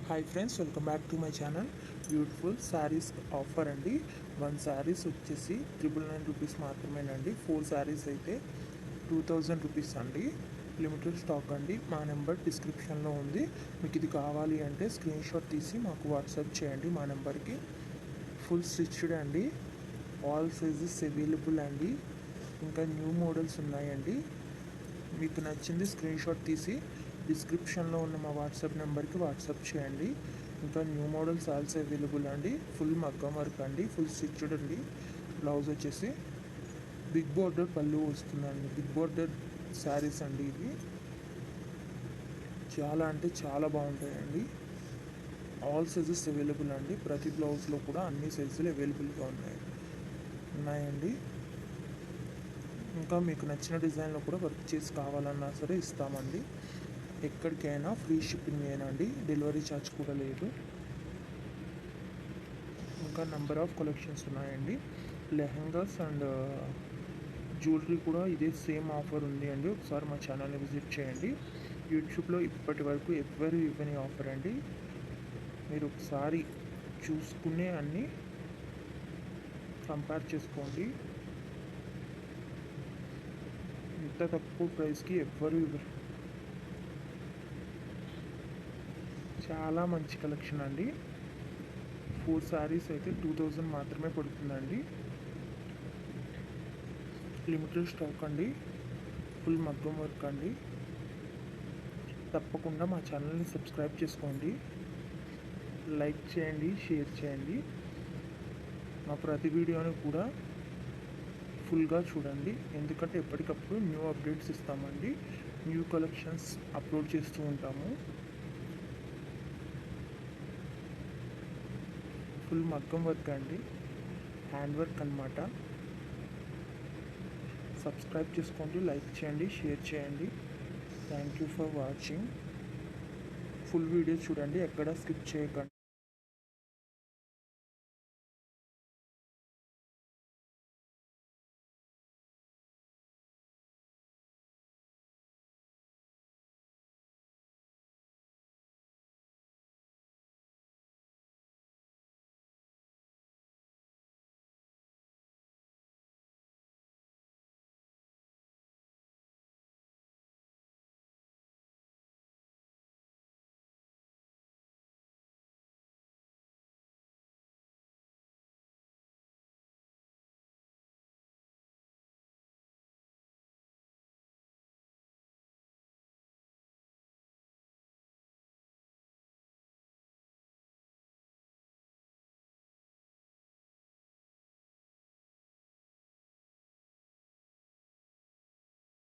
Hi friends, welcome back to my channel. Beautiful saris offer అండి. 1 శారీస్ వచ్చేసి 999 rupees మాత్రమేనండి. 4 శారీస్ అయితే 2000 రూపీస్ అండి. లిమిటెడ్ స్టాక్ అండి. మా నెంబర్ డిస్క్రిప్షన్లో ఉంది. మీకు ఇది కావాలి అంటే స్క్రీన్ షాట్ తీసి మాకు వాట్సాప్ చేయండి మా నెంబర్కి. ఫుల్ స్టిచ్డ్ అండి. ఆల్ సైజెస్ అవైలబుల్ అండి. ఇంకా న్యూ మోడల్స్ ఉన్నాయండి. మీకు నచ్చింది స్క్రీన్ షాట్ తీసి డిస్క్రిప్షన్లో ఉన్న మా వాట్సాప్ నెంబర్కి వాట్సాప్ చేయండి. ఇంకా న్యూ మోడల్స్ ఆల్సో అవైలబుల్ అండి. ఫుల్ మగ్గం వర్క్ అండి, ఫుల్ స్టిచ్డ్ అండి. బ్లౌజ్ వచ్చేసి బిగ్ బోర్డర్ పళ్ళు వస్తుందండి. బిగ్ బోర్డర్ శారీస్ అండి ఇవి. చాలా అంటే చాలా బాగుంటాయండి. ఆల్ సైజెస్ అవైలబుల్ అండి. ప్రతి బ్లౌజ్లో కూడా అన్ని సైజులు అవైలబుల్గా ఉన్నాయండి. ఇంకా మీకు నచ్చిన డిజైన్లో కూడా వర్క్ చేసి కావాలన్నా సరే ఇస్తామండి. ఎక్కడికైనా ఫ్రీ షిప్పింగ్ ఏనండి. డెలివరీ ఛార్జ్ కూడా లేదు. ఇంకా నెంబర్ ఆఫ్ కలెక్షన్స్ ఉన్నాయండి. లెహంగాస్ అండ్ జ్యువెలరీ కూడా ఇదే సేమ్ ఆఫర్ ఉంది అండి. ఒకసారి మా ఛానల్ని విజిట్ చేయండి. యూట్యూబ్లో ఇప్పటి వరకు ఎవ్వరు ఇవ్వని ఆఫర్ అండి. మీరు ఒకసారి చూసుకునే అన్నీ కంపేర్ చేసుకోండి. ఇంత తక్కువ ప్రైస్కి ఎవ్వరు ఇవ్వరు. చాలా మంచి కలెక్షన్ అండి. 4 శారీస్ అయితే 2000 మాత్రమే పడుతుందండి. లిమిటెడ్ స్టాక్ అండి. ఫుల్ మగ్గం వర్క్ అండి. తప్పకుండా మా ఛానల్ని సబ్స్క్రైబ్ చేసుకోండి. లైక్ చేయండి, షేర్ చేయండి. మా ప్రతి వీడియోని కూడా ఫుల్గా చూడండి. ఎందుకంటే ఎప్పటికప్పుడు న్యూ అప్డేట్స్ ఇస్తామండి. న్యూ కలెక్షన్స్ అప్లోడ్ చేస్తూ ఉంటాము. ఫుల్ మగ్గం వర్క్ అండి, హ్యాండ్ వర్క్ అన్నమాట. సబ్స్క్రైబ్ చేసుకోండి, లైక్ చేయండి, షేర్ చేయండి. Thank you for watching. Full video చూడండి, ఎక్కడ స్కిప్ చేయకండి.